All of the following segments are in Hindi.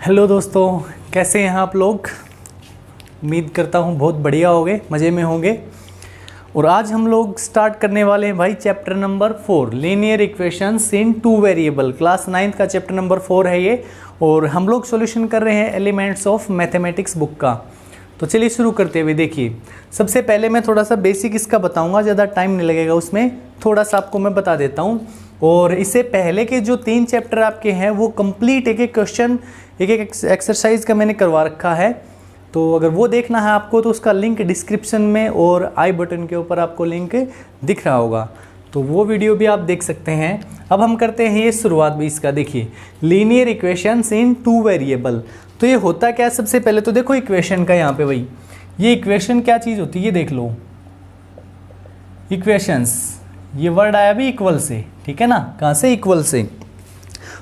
हेलो दोस्तों, कैसे हैं आप लोग। उम्मीद करता हूँ बहुत बढ़िया होंगे, मज़े में होंगे। और आज हम लोग स्टार्ट करने वाले हैं भाई चैप्टर नंबर 4 लीनियर इक्वेशंस इन 2 वेरिएबल। क्लास 9th का चैप्टर नंबर 4 है ये, और हम लोग सॉल्यूशन कर रहे हैं एलिमेंट्स ऑफ मैथमेटिक्स बुक का। तो चलिए शुरू करते हुए देखिए, सबसे पहले मैं थोड़ा सा बेसिक इसका बताऊंगा, ज़्यादा टाइम नहीं लगेगा उसमें, थोड़ा सा आपको मैं बता देता हूँ। और इससे पहले के जो 3 चैप्टर आपके हैं वो कंप्लीट एक एक क्वेश्चन एक एक एक्सरसाइज का मैंने करवा रखा है। तो अगर वो देखना है आपको तो उसका लिंक डिस्क्रिप्शन में और आई बटन के ऊपर आपको लिंक दिख रहा होगा, तो वो वीडियो भी आप देख सकते हैं। अब हम करते हैं ये शुरुआत भी इसका। देखिए, लीनियर इक्वेशंस इन 2 वेरिएबल। तो ये होता क्या है, सबसे पहले तो देखो इक्वेशन का यहाँ पे भाई, ये इक्वेशन क्या चीज़ होती है ये देख लो। इक्वेशंस, ये वर्ड आया भी इक्वल से, ठीक है ना, कहाँ से, इक्वल से।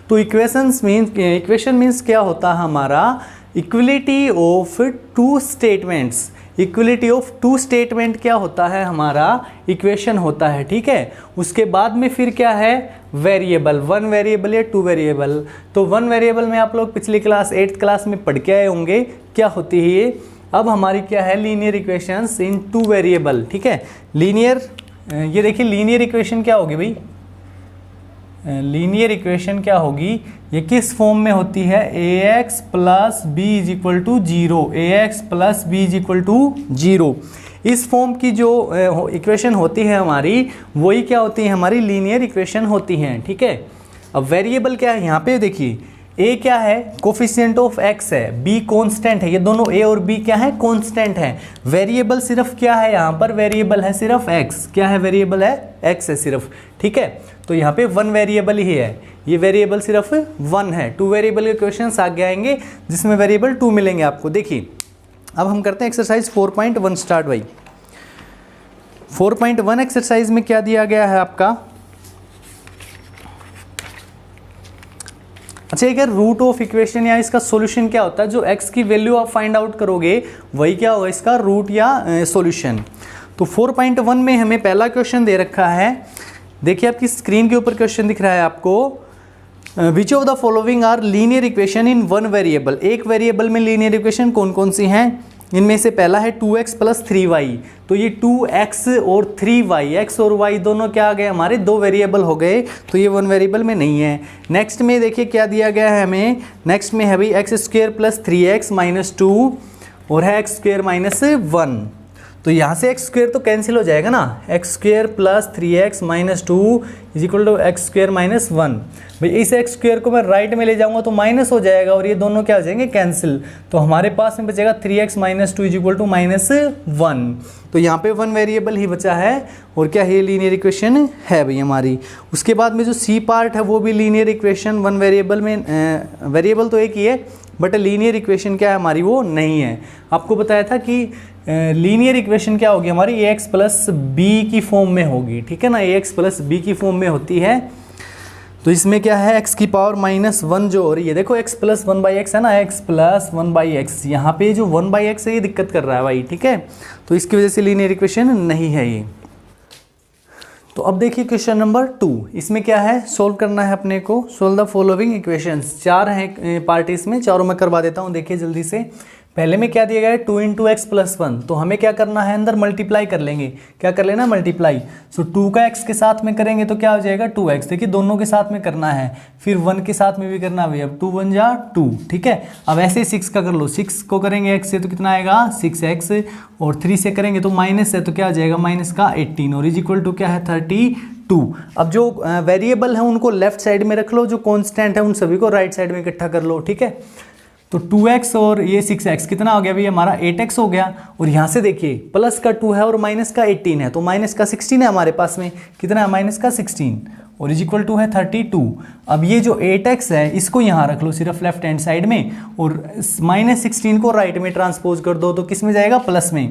तो इक्वेशन मीन्स क्या होता है हमारा, equality of 2 statements. Equality of 2 statement क्या होता है हमारा, इक्वेशन होता है, ठीक है। उसके बाद में फिर क्या है, वेरिएबल, 1 वेरिएबल या 2 वेरिएबल। तो 1 वेरिएबल में आप लोग पिछली क्लास 8th क्लास में पढ़ के आए होंगे क्या होती है ये। अब हमारी क्या है, लीनियर इक्वेशंस इन 2 वेरिएबल, ठीक है। लीनियर, ये देखिए लीनियर इक्वेशन क्या होगी भाई, लीनियर इक्वेशन क्या होगी, ये किस फॉर्म में होती है, ax plus b is equal to 0, ax plus b is equal to 0। इस फॉर्म की जो इक्वेशन होती है हमारी, वही क्या होती है, हमारी लीनियर इक्वेशन होती हैं, ठीक है। अब वेरिएबल क्या है यहाँ पे देखिए, a क्या है, कोफिशिएंट ऑफ x है, b कांस्टेंट है, ये दोनों a और b क्या है, कांस्टेंट है। वेरिएबल सिर्फ क्या है यहाँ पर, वेरिएबल है सिर्फ x, क्या है, वेरिएबल है x है सिर्फ, ठीक है। तो यहाँ पे 1 वेरिएबल ही है, ये वेरिएबल सिर्फ 1 है। 2 वेरिएबल के क्वेश्चंस आगे आएंगे जिसमें वेरिएबल 2 मिलेंगे आपको। देखिए, अब हम करते हैं एक्सरसाइज 4.1 स्टार्ट भाई। 4.1 एक्सरसाइज में क्या दिया गया है आपका, अच्छा अगर रूट ऑफ इक्वेशन या इसका सॉल्यूशन क्या होता है, जो x की वैल्यू आप फाइंड आउट करोगे वही क्या होगा इसका रूट या सॉल्यूशन। तो 4.1 में हमें पहला क्वेश्चन दे रखा है, देखिए आपकी स्क्रीन के ऊपर क्वेश्चन दिख रहा है आपको, which of the following are linear equation in 1 variable. एक वेरिएबल में लीनियर इक्वेशन कौन कौन सी हैं, इनमें से पहला है 2x प्लस 3y। तो ये 2x और 3y, x और y दोनों क्या आ गए हमारे, 2 वेरिएबल हो गए, तो ये 1 वेरिएबल में नहीं है। नेक्स्ट में देखिए क्या दिया गया है हमें, नेक्स्ट में है भाई x square plus 3x minus 2 और है एक्स स्क्वेयर माइनस 1। तो यहाँ से एक्स स्क्वेयर तो कैंसिल हो जाएगा ना, x square plus 3x minus 2 is equal to x square minus 1। भाई इस एक्स स्क्वेयर को मैं राइट में ले जाऊंगा तो माइनस हो जाएगा और ये दोनों क्या हो जाएंगे, कैंसिल। तो हमारे पास में बचेगा 3x minus 2 is equal to minus 1। तो यहाँ पे 1 वेरिएबल ही बचा है, और क्या है, लीनियर इक्वेशन है भाई हमारी। उसके बाद में जो सी पार्ट है वो भी लीनियर इक्वेशन 1 वेरिएबल में, वेरिएबल तो एक ही है बट लीनियर इक्वेशन क्या है हमारी, वो नहीं है। आपको बताया था कि लीनियर इक्वेशन क्या होगी हमारी, ax प्लस बी की फॉर्म में होगी, ठीक है ना, ax प्लस बी की फॉर्म में होती है। तो इसमें क्या है, x की पावर माइनस 1 जो हो रही है, देखो x प्लस 1 बाई एक्स है ना, x प्लस 1 बाई एक्स, यहाँ पे जो 1 बाई एक्स है ये दिक्कत कर रहा है भाई, ठीक है। तो इसकी वजह से लीनियर इक्वेशन नहीं है ये। तो अब देखिए क्वेश्चन नंबर 2, इसमें क्या है, सोल्व करना है अपने को। सोल्व द फॉलोइंग इक्वेशंस, 4 हैं पार्ट इसमें, चारों मैं करवा देता हूँ। देखिए जल्दी से, पहले में क्या दिया गया है, 2 इंटू एक्स प्लस 1। तो हमें क्या करना है, अंदर मल्टीप्लाई कर लेंगे, क्या कर लेना, मल्टीप्लाई। सो 2 का x के साथ में करेंगे तो क्या हो जाएगा, 2x। देखिए दोनों के साथ में करना है, फिर 1 के साथ में भी करना है, अब 2 1 जा 2, ठीक है। अब ऐसे 6 का कर लो, 6 को करेंगे x से तो कितना आएगा 6x, और 3 से करेंगे तो माइनस है तो क्या हो जाएगा, माइनस का 18, और इज इक्वल टू क्या है 32। अब जो वेरिएबल है उनको लेफ्ट साइड में रख लो, जो कॉन्स्टेंट है उन सभी को राइट साइड में इकट्ठा कर लो, ठीक है। तो 2x और ये 6x कितना हो गया भाई हमारा, 8x हो गया। और यहाँ से देखिए प्लस का 2 है और माइनस का 18 है, तो माइनस का 16 है हमारे पास में, कितना है, माइनस का 16, और इज इक्वल टू है 32। अब ये जो 8x है इसको यहाँ रख लो सिर्फ लेफ्ट हैंड साइड में, और माइनस 16 को राइट में ट्रांसपोज कर दो, तो किस में जाएगा, प्लस में।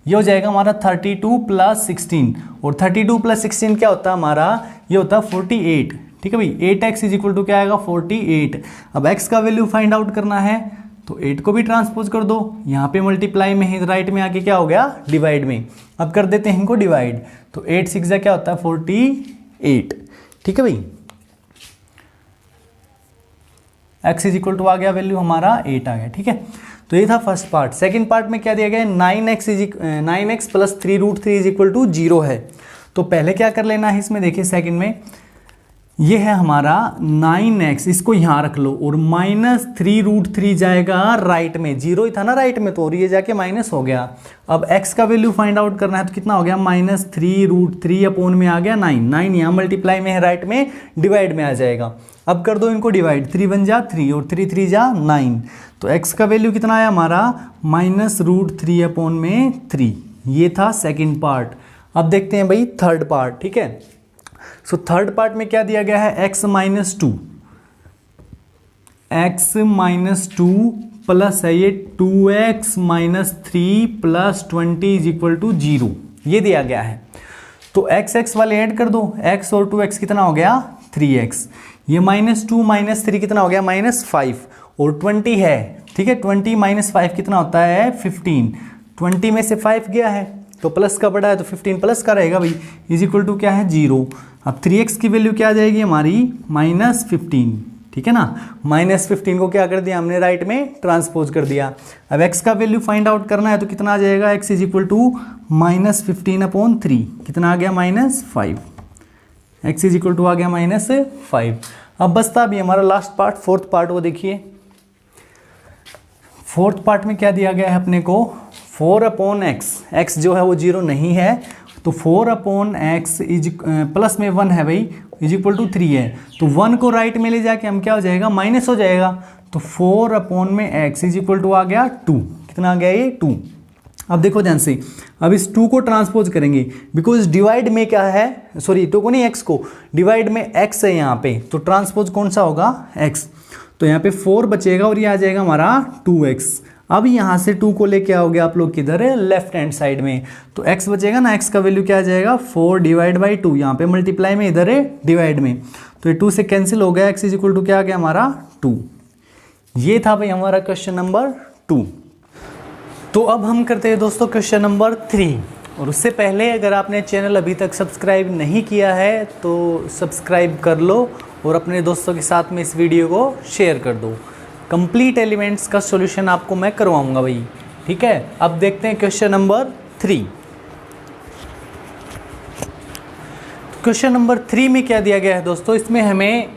ये हो जाएगा हमारा 32 प्लस 16, और 32 प्लस 16 क्या होता है हमारा, ये होता है 48, ठीक है भाई। 8x इज इक्वल टू क्या आएगा, 48। अब x का वैल्यू फाइंड आउट करना है, तो 8 को भी ट्रांसपोज कर दो, यहाँ पे मल्टीप्लाई में है, राइट में आके क्या हो गया, डिवाइड में। अब कर देते हैं इनको डिवाइड, तो 8 6 क्या होता है 48, ठीक है भाई। x इज इक्वल टू आ गया वैल्यू हमारा 8 आ गया, ठीक है। तो ये था फर्स्ट पार्ट। सेकंड पार्ट में क्या दिया गया है, 9x plus 3√3 is equal to 0 है। तो पहले क्या कर लेना है इसमें, देखिए सेकंड में ये है हमारा 9x, इसको यहाँ रख लो और माइनस 3√3 जाएगा राइट में, 0 ही था ना राइट में, तो और ये जाके माइनस हो गया। अब x का वैल्यू फाइंड आउट करना है तो कितना हो गया, माइनस 3√3 अपॉन में आ गया 9 यहाँ मल्टीप्लाई में है, राइट में डिवाइड में आ जाएगा। अब कर दो इनको डिवाइड, 3 1 जा 3 और 3 3 जा 9, तो x का वैल्यू कितना आया हमारा -√3 अपॉन में 3। ये था सेकेंड पार्ट। अब देखते हैं भाई थर्ड पार्ट, ठीक है। सो थर्ड पार्ट में क्या दिया गया है, x माइनस 2 प्लस है ये 2x minus 3 plus 20 is equal to 0, ये दिया गया है। तो x वाले ऐड कर दो, x और 2x कितना हो गया 3x, ये -2 माइनस 3 कितना हो गया -5 और 20 है, ठीक है। 20 माइनस 5 कितना होता है 15, 20 में से 5 गया है तो प्लस का बड़ा है तो 15 प्लस का रहेगा भाई, इज इक्वल टू क्या है 0। अब 3x की वैल्यू क्या आ जाएगी हमारी -15, ठीक है ना। -15 को क्या कर दिया हमने, राइट में ट्रांसपोज कर दिया। अब x का वैल्यू फाइंड आउट करना है तो कितना आ जाएगा, x is equal to -15 upon 3, कितना आ गया -5, x इज इक्वल टू आ गया -5। अब बचता भी हमारा लास्ट पार्ट, फोर्थ पार्ट, वो देखिए। फोर्थ पार्ट में क्या दिया गया है अपने को, 4 अपॉन x जो है वो 0 नहीं है, तो 4 अपॉन x इज प्लस में 1 है भाई, इज इक्वल टू 3 है, तो 1 को राइट में ले जाके हम क्या हो जाएगा माइनस हो जाएगा, तो 4 अपॉन में x इज इक्वल टू आ गया 2, कितना आ गया ये 2। अब देखो ध्यान से, अब इस 2 को ट्रांसपोज करेंगे, बिकॉज डिवाइड में क्या है, सॉरी 2 को नहीं x को, डिवाइड में x है यहाँ पे, तो ट्रांसपोज कौन सा होगा x, तो यहाँ पे 4 बचेगा और ये आ जाएगा हमारा 2x। अब यहाँ से 2 को लेके आओगे आप लोग किधर है, लेफ्ट हैंड साइड में, तो x बचेगा ना, x का वैल्यू क्या आ जाएगा 4 डिवाइड बाई 2, यहाँ पे मल्टीप्लाई में, इधर है डिवाइड में, तो ये 2 से कैंसिल हो गया, x इज इक्वल टू क्या आ गया हमारा 2। ये था भाई हमारा क्वेश्चन नंबर 2। तो अब हम करते हैं दोस्तों क्वेश्चन नंबर 3, और उससे पहले अगर आपने चैनल अभी तक सब्सक्राइब नहीं किया है तो सब्सक्राइब कर लो और अपने दोस्तों के साथ में इस वीडियो को शेयर कर दो। कंप्लीट एलिमेंट्स का सॉल्यूशन आपको मैं करवाऊंगा भाई, ठीक है। अब देखते हैं क्वेश्चन नंबर 3। क्वेश्चन नंबर 3 में क्या दिया गया है दोस्तों, इसमें हमें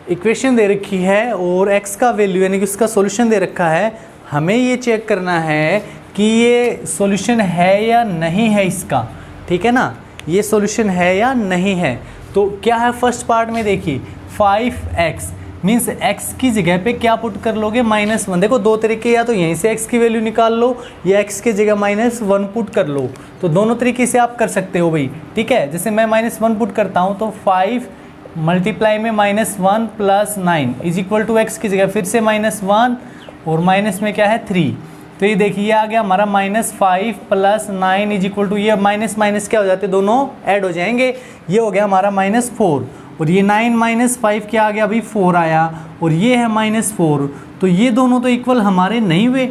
इक्वेशन दे रखी है और x का वैल्यू यानी कि उसका सॉल्यूशन दे रखा है। हमें ये चेक करना है कि ये सॉल्यूशन है या नहीं है इसका, ठीक है ना, ये सॉल्यूशन है या नहीं है। तो क्या है फर्स्ट पार्ट में, देखिए 5x मीन्स x की जगह पे क्या पुट कर लोगे -1। देखो दो तरीके, या तो यहीं से x की वैल्यू निकाल लो या x की जगह -1 पुट कर लो, तो दोनों तरीके से आप कर सकते हो भाई, ठीक है। जैसे मैं -1 पुट करता हूँ तो 5 मल्टीप्लाई में -1 plus 9 is equal to x की जगह फिर से -1 और माइनस में क्या है 3, तो ये देखिए आ गया हमारा -5 प्लस 9 इज इक्वल टू, ये माइनस माइनस क्या हो जाते हैं, दोनों ऐड हो जाएंगे, ये हो गया हमारा -4 और ये 9 - 5 क्या आ गया अभी 4 आया और ये है -4, तो ये दोनों तो इक्वल हमारे नहीं हुए।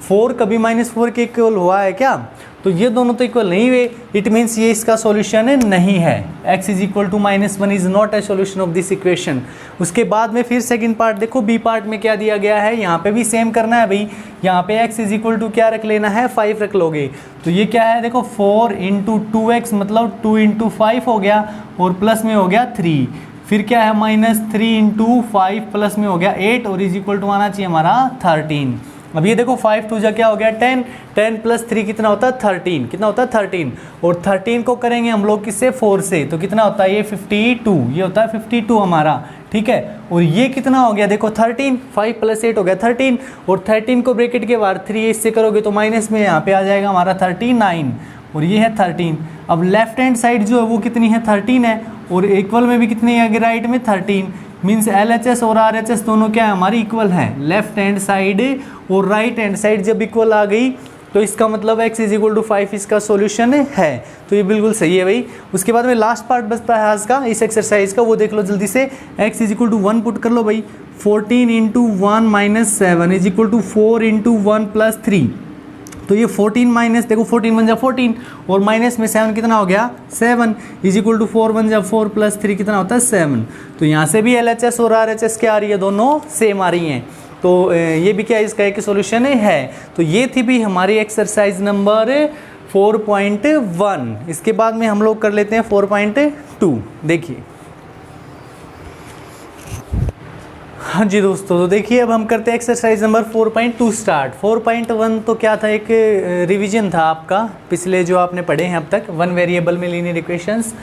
4 कभी -4 के इक्वल हुआ है क्या, तो ये दोनों तो इक्वल नहीं हुए, इट मीन्स ये इसका सॉल्यूशन नहीं है। x is equal to -1 is not a solution of this equation. उसके बाद में फिर सेकंड पार्ट देखो, बी पार्ट में क्या दिया गया है, यहाँ पे भी सेम करना है भाई, यहाँ पे x इज इक्वल टू क्या रख लेना है 5 रख लोगे, तो ये क्या है देखो 4 × 2x मतलब 2 × 5 हो गया और प्लस में हो गया 3, फिर क्या है -3 × 5 प्लस में हो गया 8 और इज इक्वल टू आना चाहिए हमारा 13। अब ये देखो 5 2 जा क्या हो गया 10, 10 प्लस 3 कितना होता है 13, कितना होता है 13, और 13 को करेंगे हम लोग किससे 4 से, तो कितना होता है ये 52, ये होता है 52 हमारा, ठीक है। और ये कितना हो गया देखो 13, 5 + 8 हो गया 13, और 13 को ब्रैकेट के बाहर 3 इससे करोगे तो माइनस में यहाँ पे आ जाएगा हमारा 39 और ये है 13। अब लेफ्ट हैंड साइड जो है वो कितनी है 13 है और इक्वल में भी कितनी है राइट में 13, मीन्स LHS और RHS दोनों क्या है हमारी इक्वल है। लेफ्ट हैंड साइड और राइट हैंड साइड जब इक्वल आ गई तो इसका मतलब x इज इक्वल टू 5 इसका सॉल्यूशन है, तो ये बिल्कुल सही है भाई। उसके बाद में लास्ट पार्ट बचता है आज का इस एक्सरसाइज का, वो देख लो जल्दी से। x is equal to 1 put कर लो भाई, 14 × 1 - 7 इज इक्वल टू 4 × 1 + 3, तो ये 14 माइनस, देखो 14 1 जा 14 और माइनस में 7 कितना हो गया 7 इज इक्वल टू 4 1 जा 4 प्लस 3 कितना होता है 7। तो यहाँ से भी LHS और RHS क्या आ रही है, दोनों सेम आ रही हैं। तो ये भी क्या इसका एक सोल्यूशन है। तो ये थी भी हमारी एक्सरसाइज नंबर 4.1। इसके बाद में हम लोग कर लेते हैं 4.2। देखिए हाँ जी दोस्तों, तो देखिए अब हम करते हैं एक्सरसाइज नंबर 4.2 स्टार्ट। 4.1 तो क्या था, एक रिवीजन था आपका पिछले जो आपने पढ़े हैं अब तक, 1 वेरिएबल में लीनियर इक्वेशंस।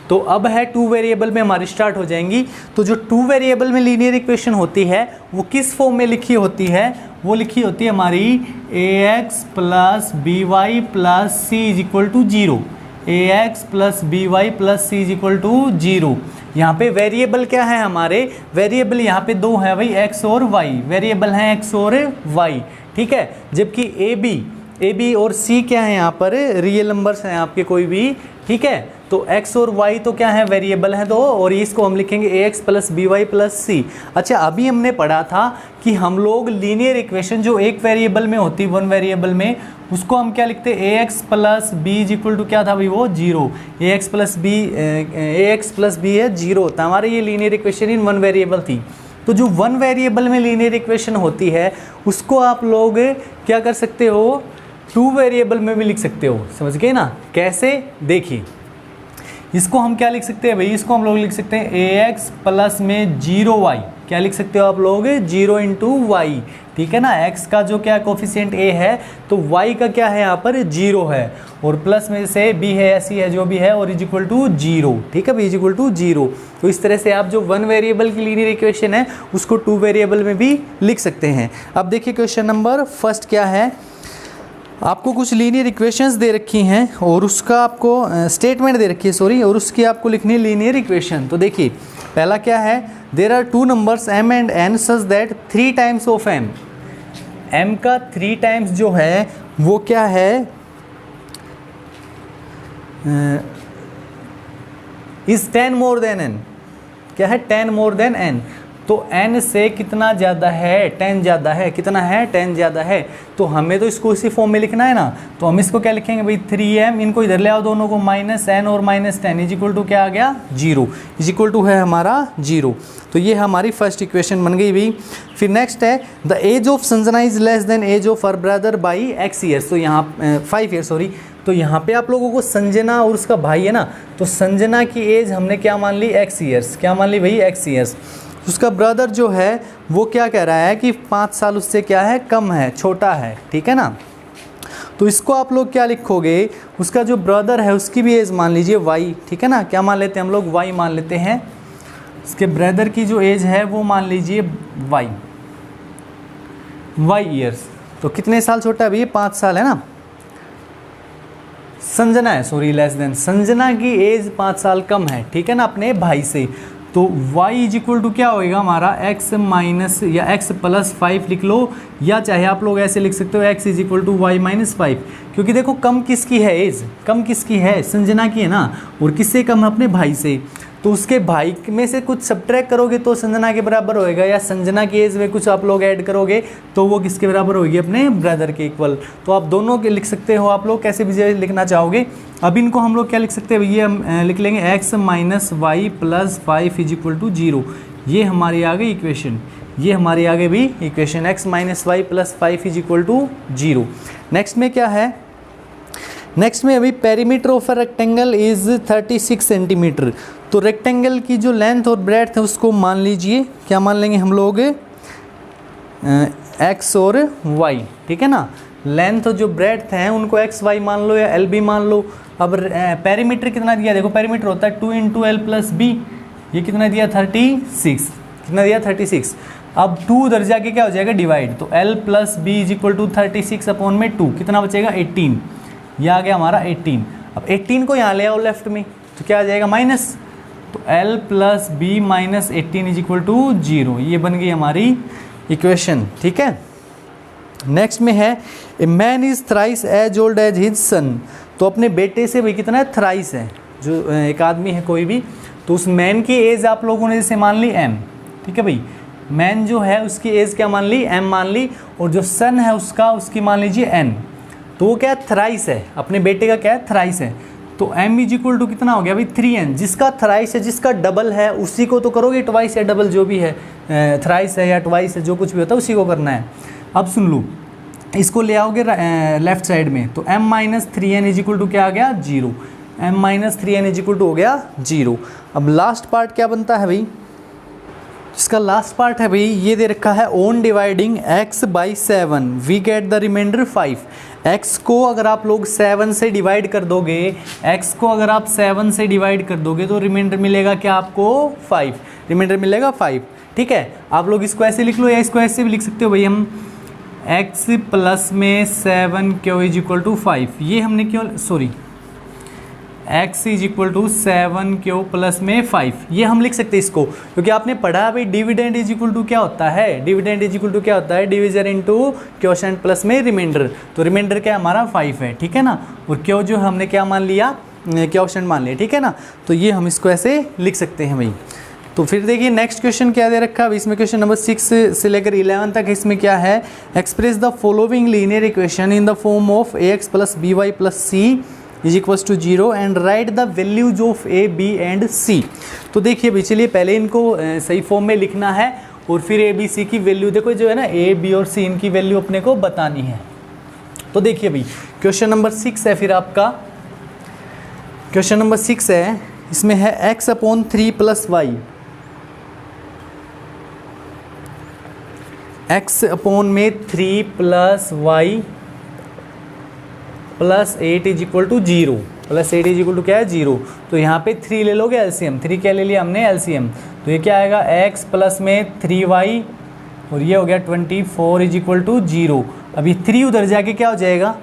तो अब है 2 वेरिएबल में हमारी स्टार्ट हो जाएंगी। तो जो 2 वेरिएबल में लीनियर इक्वेशन होती है वो किस फॉर्म में लिखी होती है, वो लिखी होती है हमारी ax plus B Y plus c is equal to 0। ax plus B Y plus c is equal to 0। यहाँ पे वेरिएबल क्या है हमारे, वेरिएबल यहाँ पे 2 है भाई, x और y। वेरिएबल हैं x और y, ठीक है। जबकि ए बी और c क्या है यहाँ पर, रियल नंबर्स हैं आपके कोई भी, ठीक है। तो x और y तो क्या है, वेरिएबल है दो, और इसको हम लिखेंगे ax plus B Y plus C. अच्छा अभी हमने पढ़ा था कि हम लोग लीनियर इक्वेशन जो एक वेरिएबल में होती, 1 वेरिएबल में, उसको हम क्या लिखते हैं, ax plus b is equal to क्या था भाई, वो 0। ax प्लस बी है 0 होता है। हमारे ये लीनियर इक्वेशन इन 1 वेरिएबल थी। तो जो 1 वेरिएबल में लीनियर इक्वेशन होती है उसको आप लोग क्या कर सकते हो, 2 वेरिएबल में भी लिख सकते हो। समझ गए ना कैसे, देखिए इसको हम क्या लिख सकते हैं भाई, इसको हम लोग लिख सकते हैं ax प्लस में 0y। क्या लिख सकते हो आप लोग, 0 इंटू वाई, ठीक है ना। x का जो क्या कोफिशिएंट a है तो y का क्या है यहाँ पर 0 है, और प्लस में से b है ऐसी है जो भी है, और इज इक्वल टू 0, ठीक है भाई, इज इक्वल टू 0। तो इस तरह से आप जो 1 वेरिएबल की लीनियर इक्वेशन है उसको 2 वेरिएबल में भी लिख सकते हैं। अब देखिए क्वेश्चन नंबर फर्स्ट क्या है, आपको कुछ लीनियर इक्वेशंस दे रखी हैं और उसका आपको स्टेटमेंट दे रखी है सॉरी, और उसकी आपको लिखनी है लीनियर इक्वेशन। तो देखिए पहला क्या है, there are 2 numbers m and n such that 3 times of m का 3 टाइम्स जो है वो क्या है, इज 10 मोर देन n। क्या है, 10 मोर देन n। तो n से कितना ज़्यादा है, 10 ज़्यादा है, कितना है 10 ज़्यादा है। तो हमें तो इसको इसी फॉर्म में लिखना है ना, तो हम इसको क्या लिखेंगे भाई 3m, इनको इधर ले आओ दोनों को, माइनस n और माइनस 10 इज इक्वल टू क्या आ गया 0, इज इक्वल टू है हमारा 0। तो ये हमारी फर्स्ट इक्वेशन बन गई भाई। फिर नेक्स्ट है the age of Sanjana is less than age of her brother by x years. तो यहाँ 5 ईयर्स सॉरी। तो यहाँ पे आप लोगों को संजना और उसका भाई है ना, तो संजना की एज हमने क्या मान ली x ईयर्स, क्या मान ली भाई x ईयर्स। उसका ब्रदर जो है वो क्या कह रहा है कि 5 साल उससे क्या है, कम है, छोटा है, ठीक है ना। तो इसको आप लोग क्या लिखोगे, उसका जो ब्रदर है उसकी भी एज मान लीजिए y, ठीक है ना। क्या मान लेते हैं हम लोग, y मान लेते हैं। उसके ब्रदर की जो एज है वो मान लीजिए y ईयर्स। तो कितने साल छोटा है भैया, 5 साल है ना। संजना है सॉरी, लेस देन, संजना की एज 5 साल कम है, ठीक है ना, अपने भाई से। तो y इज इक्वल टू क्या होएगा हमारा, x माइनस या x प्लस 5 लिख लो, या चाहे आप लोग ऐसे लिख सकते हो x is equal to y minus 5। क्योंकि देखो कम किसकी है एज, कम किसकी है, संजना की है ना, और किससे कम है, अपने भाई से। तो उसके भाई में से कुछ सब्ट्रैक्ट करोगे तो संजना के बराबर होएगा, या संजना की एज में कुछ आप लोग ऐड करोगे तो वो किसके बराबर होगी, अपने ब्रदर के इक्वल। तो आप दोनों के लिख सकते हो, आप लोग कैसे भी लिखना चाहोगे। अब इनको हम लोग क्या लिख सकते हैं, ये हम लिख लेंगे x minus y plus 5 is equal to 0। ये हमारी आ गई इक्वेशन, ये हमारी आगे भी equation, x minus y plus 5 is equal to 0। Next में क्या है, नेक्स्ट में अभी perimeter of a rectangle is 36 centimetre. तो रेक्टेंगल की जो लेंथ और ब्रेड्थ है उसको मान लीजिए, क्या मान लेंगे हम लोग, x और y, ठीक है ना। लेंथ और जो ब्रेड्थ हैं उनको x y मान लो या l b मान लो। अब पेरीमीटर कितना दिया, देखो पेरीमीटर होता है 2 इंटू एल प्लस बी, ये कितना दिया 36, कितना दिया 36। अब 2 उधर जाके क्या हो जाएगा डिवाइड, तो l plus b is equal to 36 upon में 2, कितना बचेगा 18, यह आ गया हमारा 18। अब 18 को यहाँ ले आओ लेफ्ट में, तो क्या आ जाएगा माइनस, तो l plus b minus 18 is equal to 0। ये बन गई हमारी इक्वेशन, ठीक है। नेक्स्ट में है a man is thrice as old as his son. तो अपने बेटे से भाई कितना है, थ्राइस है, जो एक आदमी है कोई भी, तो उस मैन की एज आप लोगों ने जैसे मान ली m, ठीक है भाई। मैन जो है उसकी एज क्या मान ली, m मान ली, और जो सन है उसका, उसकी मान लीजिए n। तो वो क्या है, थ्राइस है, अपने बेटे का क्या है, थ्राइस है। तो m इज इक्वल टू कितना हो गया भाई 3n, जिसका थ्राइस है, जिसका डबल है, उसी को तो करोगे, ट्वाइस या डबल जो भी है, थ्राइस है या ट्वाइस है, जो कुछ भी होता है उसी को करना है। अब सुन लो, इसको ले आओगे लेफ्ट साइड में, तो m minus 3n is equal to क्या आ गया 0, m minus 3n is equal to हो गया 0। अब लास्ट पार्ट क्या बनता है भाई, इसका लास्ट पार्ट है भाई, ये दे रखा है on dividing x by 7 we get the remainder 5। x को अगर आप लोग 7 से डिवाइड कर दोगे, x को अगर आप 7 से डिवाइड कर दोगे तो रिमाइंडर मिलेगा क्या आपको 5, रिमाइंडर मिलेगा 5। ठीक है, आप लोग इसको ऐसे लिख लो या इसको ऐसे भी लिख सकते हो भाई, हम x प्लस में 7 क्यू इज इक्वल टू 5, ये हमने क्यों, sorry x is equal to 7 q plus में 5, ये हम लिख सकते हैं इसको, क्योंकि आपने पढ़ा भाई डिविडेंड इज इक्वल टू क्या होता है, डिविडेंड इज इक्वल टू क्या होता है, डिविजन इनटू क्वोशंट प्लस में रिमाइंडर। तो रिमाइंडर क्या हमारा 5 है, ठीक है ना, और क्यू जो हमने क्या मान लिया, क्वोशंट मान लिया, ठीक है ना। तो ये हम इसको ऐसे लिख सकते हैं भाई। तो फिर देखिए नेक्स्ट क्वेश्चन क्या दे रखा है, इसमें क्वेश्चन नंबर 6 से लेकर 11 तक इसमें क्या है, express the following linear equation in the form of ax plus by plus c is equals to 0 and write the values of a b and c। तो देखिए भाई, चलिए पहले इनको सही फॉर्म में लिखना है और फिर a b c की वैल्यू देखो जो है ना, a b और c इनकी वैल्यू अपने को बतानी है। तो देखिए भाई क्वेश्चन नंबर 6 है, फिर आपका क्वेश्चन नंबर 6 है, इसमें है x upon 3 plus y, x upon में 3 plus y plus 8 is equal to 0, plus 8 is equal to क्या है 0। तो यहाँ पे 3 ले लोगे एलसीएम, 3 क्या ले लिया हमने एलसीएम, तो ये क्या आएगा x प्लस में 3y और ये हो गया 24 इज इक्वल टू 0। अब ये 3 उधर जाके क्या हो जाएगा,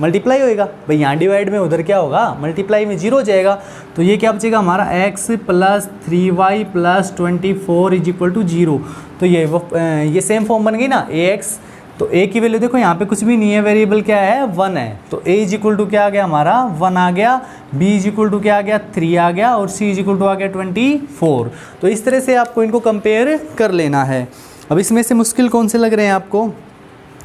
मल्टीप्लाई होएगा भाई, यहाँ डिवाइड में उधर क्या होगा, मल्टीप्लाई में 0 हो जाएगा। तो ये क्या बचेगा हमारा x plus 3y plus 24 is equal to 0। तो ये सेम फॉर्म बन गई ना ax, तो a की वैल्यू देखो यहाँ पे कुछ भी नहीं है, वेरिएबल क्या है 1 है, तो a इज इक्वल टू क्या आ गया हमारा 1 आ गया, b इज इक्वल टू क्या आ गया 3 आ गया और c इज इक्वल टू आ गया 24। तो इस तरह से आपको इनको कंपेयर कर लेना है। अब इसमें से मुश्किल कौन से लग रहे हैं आपको,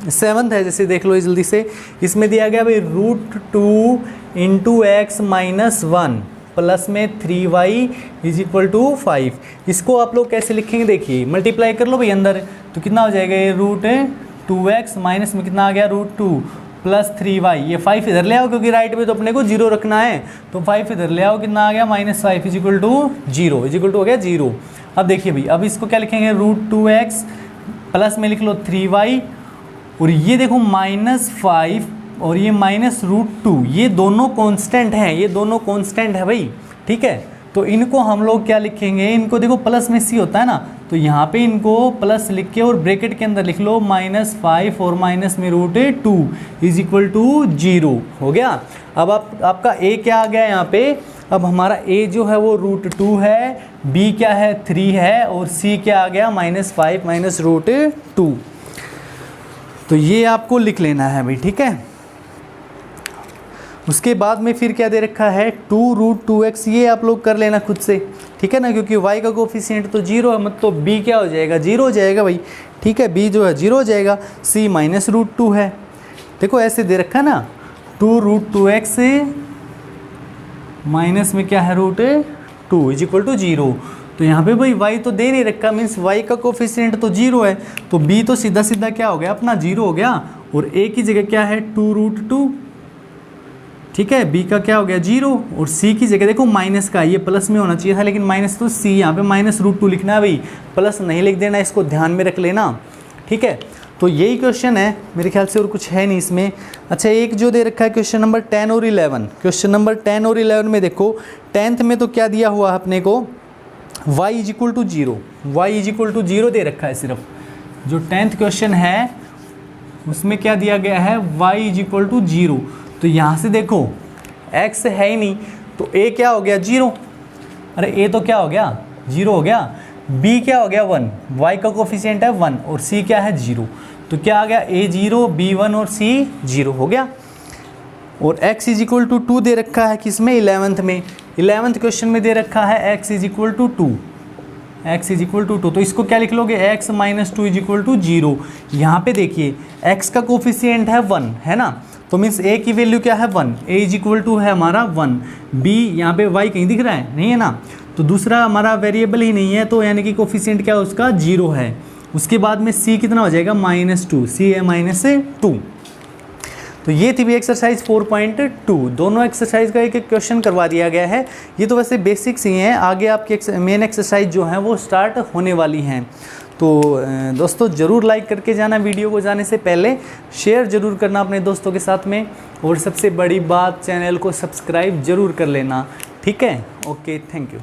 7th है, जैसे देख लो ये जल्दी से, इसमें दिया गया भाई √2 इंटू एक्स माइनस 1 प्लस में 3y इज इक्वल टू 5। इसको आप लोग कैसे लिखेंगे, देखिए मल्टीप्लाई कर लो भाई अंदर, तो कितना हो जाएगा ये √2x माइनस में कितना आ गया √2 प्लस 3y, ये 5 इधर ले आओ क्योंकि राइट में तो अपने को 0 रखना है, तो 5 इधर ले आओ, कितना आ गया -5 is equal to 0, is equal to हो गया 0। अब देखिए भाई, अब इसको क्या लिखेंगे √2x प्लस में लिख लो 3y और ये देखो -5 और ये -√2, ये दोनों कांस्टेंट हैं, ये दोनों कांस्टेंट है भाई, ठीक है। तो इनको हम लोग क्या लिखेंगे, इनको देखो प्लस में सी होता है ना, तो यहाँ पे इनको प्लस लिख के और ब्रैकेट के अंदर लिख लो -5 और माइनस में √2 इज इक्वल टू 0 हो गया। अब आपका a क्या आ गया यहाँ पे, अब हमारा a जो है वो √2 है, b क्या है 3 है और c क्या आ गया -5 माइनस √2। तो ये आपको लिख लेना है भाई, ठीक है। उसके बाद में फिर क्या दे रखा है 2√2x, ये आप लोग कर लेना खुद से, ठीक है ना, क्योंकि y का कोफिशिएंट तो 0 है, मतलब b क्या हो जाएगा 0 हो जाएगा भाई, ठीक है, b जो है 0 हो जाएगा, c -√2 है, देखो ऐसे दे रखा है ना 2√2x माइनस में क्या है √2 इज इक्वल टू 0। तो यहाँ पे भाई y तो दे नहीं रखा, मीन्स y का कोफिशिएंट तो 0 है, तो b तो सीधा सीधा क्या हो गया अपना 0 हो गया, और a की जगह क्या है 2√2, ठीक है, b का क्या हो गया 0 और c की जगह देखो माइनस का, ये प्लस में होना चाहिए था लेकिन माइनस, तो c यहाँ पे -√2 लिखना है भाई, प्लस नहीं लिख देना, इसको ध्यान में रख लेना, ठीक है। तो यही क्वेश्चन है मेरे ख्याल से, और कुछ है नहीं इसमें। अच्छा, एक जो दे रखा है क्वेश्चन नंबर 10 और 11, क्वेश्चन नंबर 10 और 11 में देखो 10th में तो क्या दिया हुआ है अपने को y is equal to 0, y is equal to 0 दे रखा है सिर्फ, जो 10th क्वेश्चन है उसमें क्या दिया गया है y इज इक्वल टू 0। तो यहाँ से देखो x है ही नहीं, तो a क्या हो गया 0, अरे a तो क्या हो गया 0 हो गया, b क्या हो गया 1, y का कोफिशिएंट है 1 और c क्या है 0, तो क्या आ गया a 0 b 1 और c 0 हो गया। और x इज इक्वल टू 2 दे रखा है किसमें 11th में, 11th क्वेश्चन में दे रखा है x is equal to 2, x is equal to 2, तो इसको क्या लिख लोगे x -2 इज इक्वल टू 0। यहाँ पे देखिए x का कोफिशिएंट है 1 है ना, तो मीन्स ए की वैल्यू क्या है 1, ए इज इक्वल टू है हमारा 1, बी यहाँ पे वाई कहीं दिख रहा है नहीं है ना, तो दूसरा हमारा वेरिएबल ही नहीं है, तो यानी कि कोफिशिएंट क्या है उसका 0 है। उसके बाद में सी कितना हो जाएगा -2, सी है -2। तो ये थी भी एक्सरसाइज 4.2। दोनों एक्सरसाइज का एक एक क्वेश्चन करवा दिया गया है। ये तो वैसे बेसिक्स ही हैं, आगे आपकी मेन एक्सरसाइज जो हैं वो स्टार्ट होने वाली हैं। तो दोस्तों ज़रूर लाइक करके जाना वीडियो को, जाने से पहले शेयर ज़रूर करना अपने दोस्तों के साथ में, और सबसे बड़ी बात चैनल को सब्सक्राइब ज़रूर कर लेना, ठीक है। Okay, thank you.